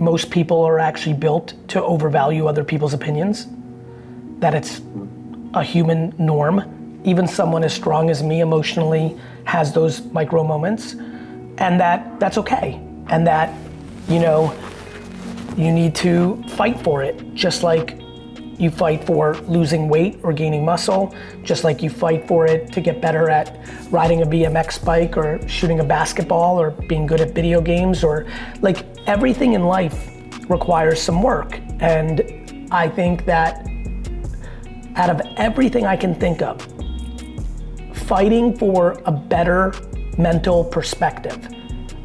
most people are actually built to overvalue other people's opinions, that it's a human norm. Even someone as strong as me emotionally has those micro moments, and that's okay. And that, you know, you need to fight for it, just like you fight for losing weight or gaining muscle, just like you fight for it to get better at riding a BMX bike or shooting a basketball or being good at video games, or like everything in life requires some work. And I think that out of everything I can think of, fighting for a better mental perspective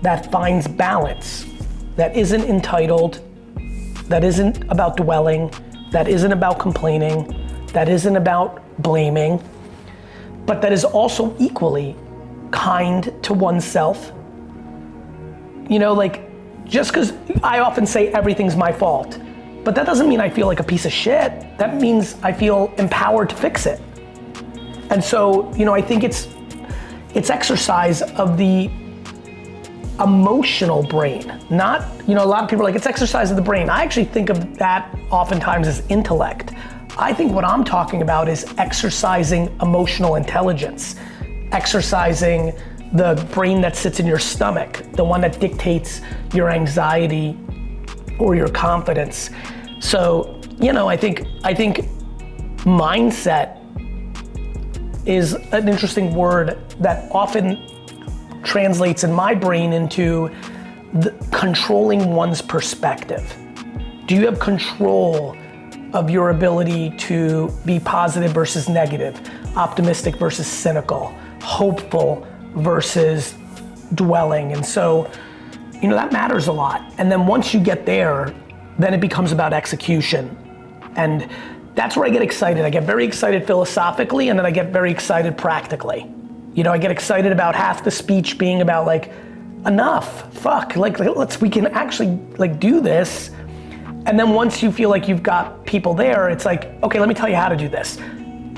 that finds balance, that isn't entitled, that isn't about dwelling, that isn't about complaining, that isn't about blaming, but that is also equally kind to oneself. You know, like, just because I often say everything's my fault, but that doesn't mean I feel like a piece of shit. That means I feel empowered to fix it. And so, you know, I think it's exercise of the emotional brain, not, you know, a lot of people are like, it's exercise of the brain. I actually think of that oftentimes as intellect. I think what I'm talking about is exercising emotional intelligence, exercising the brain that sits in your stomach, the one that dictates your anxiety or your confidence. So, you know, I think mindset is an interesting word that often translates in my brain into controlling one's perspective. Do you have control of your ability to be positive versus negative, optimistic versus cynical, hopeful versus dwelling? And so, you know, that matters a lot. And then once you get there, then it becomes about execution. And that's where I get excited. I get very excited philosophically, and then I get very excited practically. You know, I get excited about half the speech being about like, enough, fuck, like we can actually like do this. And then once you feel like you've got people there, it's like, okay, let me tell you how to do this.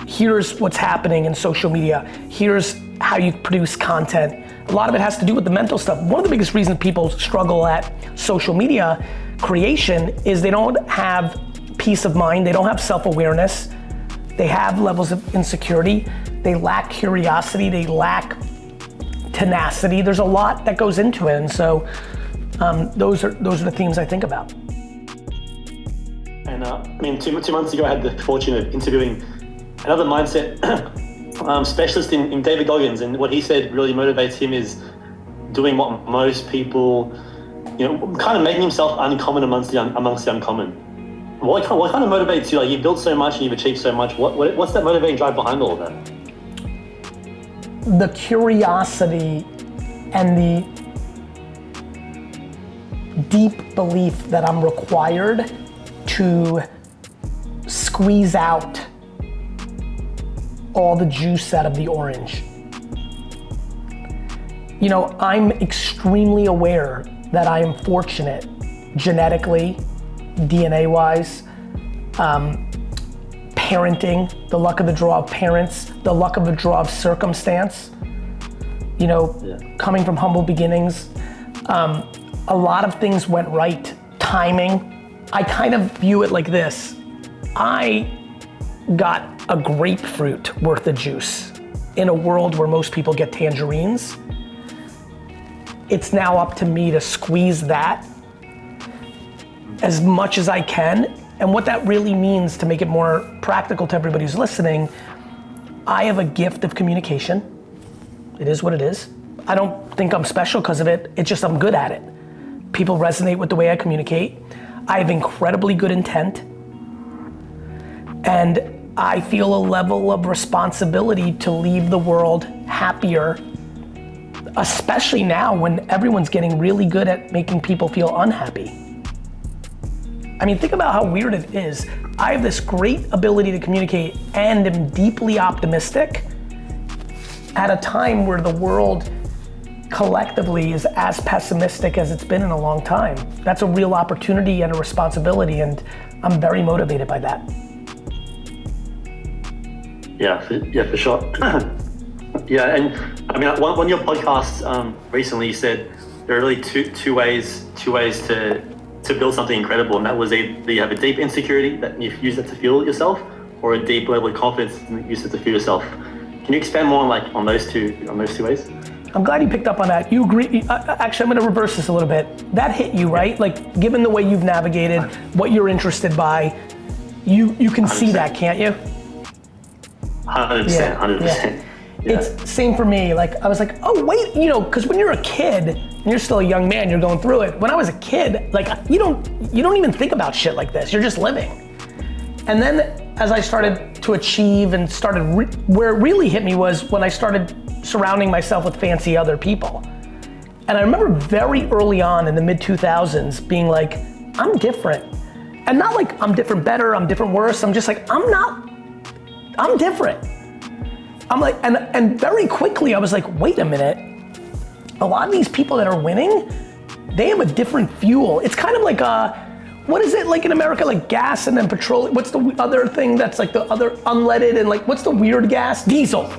Here's what's happening in social media. Here's how you produce content. A lot of it has to do with the mental stuff. One of the biggest reasons people struggle at social media creation is they don't have peace of mind, they don't have self-awareness, they have levels of insecurity, they lack curiosity, they lack tenacity. There's a lot that goes into it, and so those are the themes I think about. And I mean, two months ago, I had the fortune of interviewing another mindset specialist in David Goggins, and what he said really motivates him is doing what most people, you know, kind of making himself uncommon amongst the uncommon. What kind of motivates you? Like, you've built so much and you've achieved so much. What's that motivating drive behind all of that? The curiosity and the deep belief that I'm required to squeeze out all the juice out of the orange. You know, I'm extremely aware that I am fortunate genetically, DNA-wise, parenting, the luck of the draw of parents, the luck of the draw of circumstance, you know, coming from humble beginnings. A lot of things went right. Timing. I kind of view it like this. I got a grapefruit worth of juice in a world where most people get tangerines. It's now up to me to squeeze that as much as I can. And what that really means, to make it more practical to everybody who's listening, I have a gift of communication. It is what it is. I don't think I'm special because of it. It's just I'm good at it. People resonate with the way I communicate. I have incredibly good intent. And I feel a level of responsibility to leave the world happier, especially now when everyone's getting really good at making people feel unhappy. I mean, think about how weird it is. I have this great ability to communicate and am deeply optimistic at a time where the world collectively is as pessimistic as it's been in a long time. That's a real opportunity and a responsibility, and I'm very motivated by that. Yeah, for sure. Yeah, and I mean, one of your podcasts recently, you said there are really two ways to to build something incredible, and that was either you have a deep insecurity that you use it to fuel yourself, or a deep level of confidence and use it to fuel yourself. Can you expand more on those two ways? I'm glad you picked up on that. You agree? Actually, I'm going to reverse this a little bit. That hit you, right? Like, given the way you've navigated, what you're interested by, you can 100%. See that, can't you? 100%, 100%. Yeah. It's same for me. Like, I was like, oh wait, because when you're a kid and you're still a young man, you're going through it. When I was a kid, like you don't even think about shit like this. You're just living. And then as I started to achieve and where it really hit me was when I started surrounding myself with fancy other people. And I remember very early on in the mid 2000s being like, I'm different. And not like I'm different better, I'm different worse. I'm just like, I'm different. I'm like, and very quickly I was like, wait a minute. A lot of these people that are winning, they have a different fuel. It's kind of like what is it like in America, like gas and then petroleum? What's the other thing that's like the other unleaded and like, what's the weird gas? Diesel.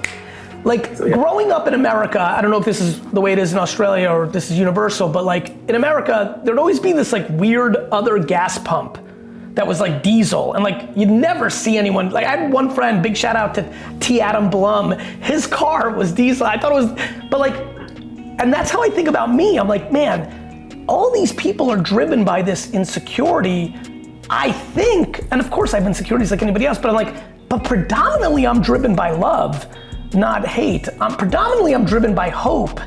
Like growing up in America, I don't know if this is the way it is in Australia or this is universal, but like in America, there'd always be this like weird other gas pump that was like diesel, and like you'd never see anyone, like I had one friend, big shout out to T. Adam Blum, his car was diesel. I thought it was, but like, and that's how I think about me. I'm like, man, all these people are driven by this insecurity, I think, and of course I have insecurities like anybody else, but I'm like, but predominantly I'm driven by love, not hate. Predominantly I'm driven by hope,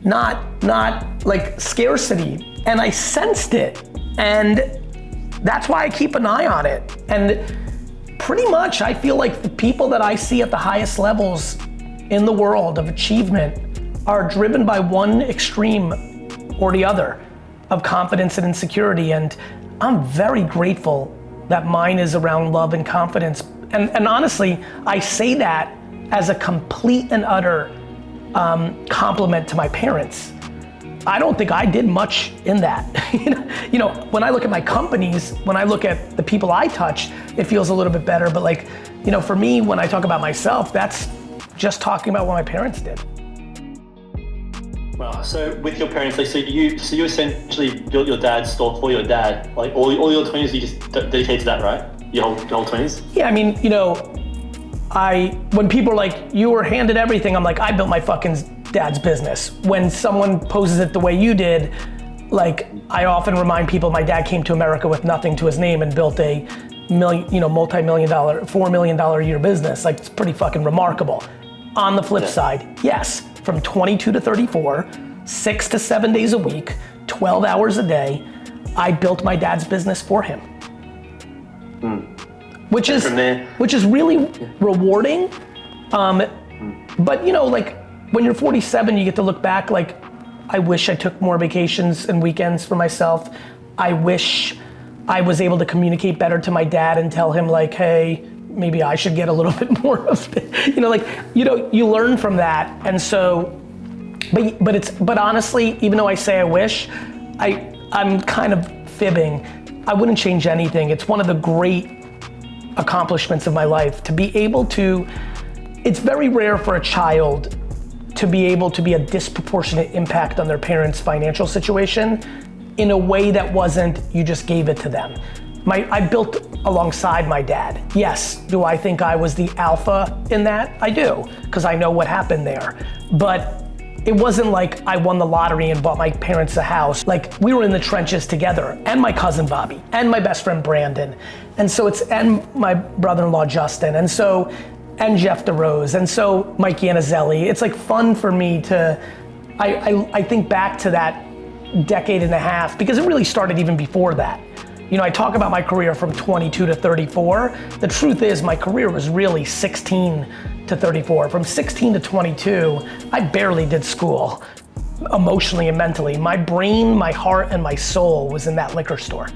not like scarcity. And I sensed it, and that's why I keep an eye on it. And pretty much I feel like the people that I see at the highest levels in the world of achievement are driven by one extreme or the other of confidence and insecurity. And I'm very grateful that mine is around love and confidence. And honestly, I say that as a complete and utter compliment to my parents. I don't think I did much in that. When I look at my companies, when I look at the people I touch, it feels a little bit better. But like, for me, when I talk about myself, that's just talking about what my parents did. Wow. So with your parents, like, so you essentially built your dad's store for your dad. Like all your 20s, you just dedicated to that, right? Your whole 20s? Yeah, I mean, when people are like, you were handed everything, I'm like, I built my fucking dad's business. When someone poses it the way you did, like I often remind people my dad came to America with nothing to his name and built a multi-million dollar, $4 million a year business. Like it's pretty fucking remarkable. On the flip side, yes, from 22 to 34, 6 to 7 days a week, 12 hours a day, I built my dad's business for him. Which is really rewarding. But like when you're 47, you get to look back like, I wish I took more vacations and weekends for myself. I wish I was able to communicate better to my dad and tell him like, hey, maybe I should get a little bit more of it. You learn from that. And so, but honestly, even though I say I wish, I'm kind of fibbing. I wouldn't change anything. It's one of the great accomplishments of my life to be able to, it's very rare for a child to be able to be a disproportionate impact on their parents' financial situation in a way that wasn't, you just gave it to them. I built alongside my dad. Yes, do I think I was the alpha in that? I do, because I know what happened there. But it wasn't like I won the lottery and bought my parents a house. Like we were in the trenches together, and my cousin Bobby, and my best friend Brandon. And my brother-in-law Justin, and Jeff DeRose, and so Mike Yanizelli. It's like fun for me to, I think back to that decade and a half, because it really started even before that. I talk about my career from 22 to 34. The truth is my career was really 16 to 34. From 16 to 22, I barely did school, emotionally and mentally. My brain, my heart, and my soul was in that liquor store.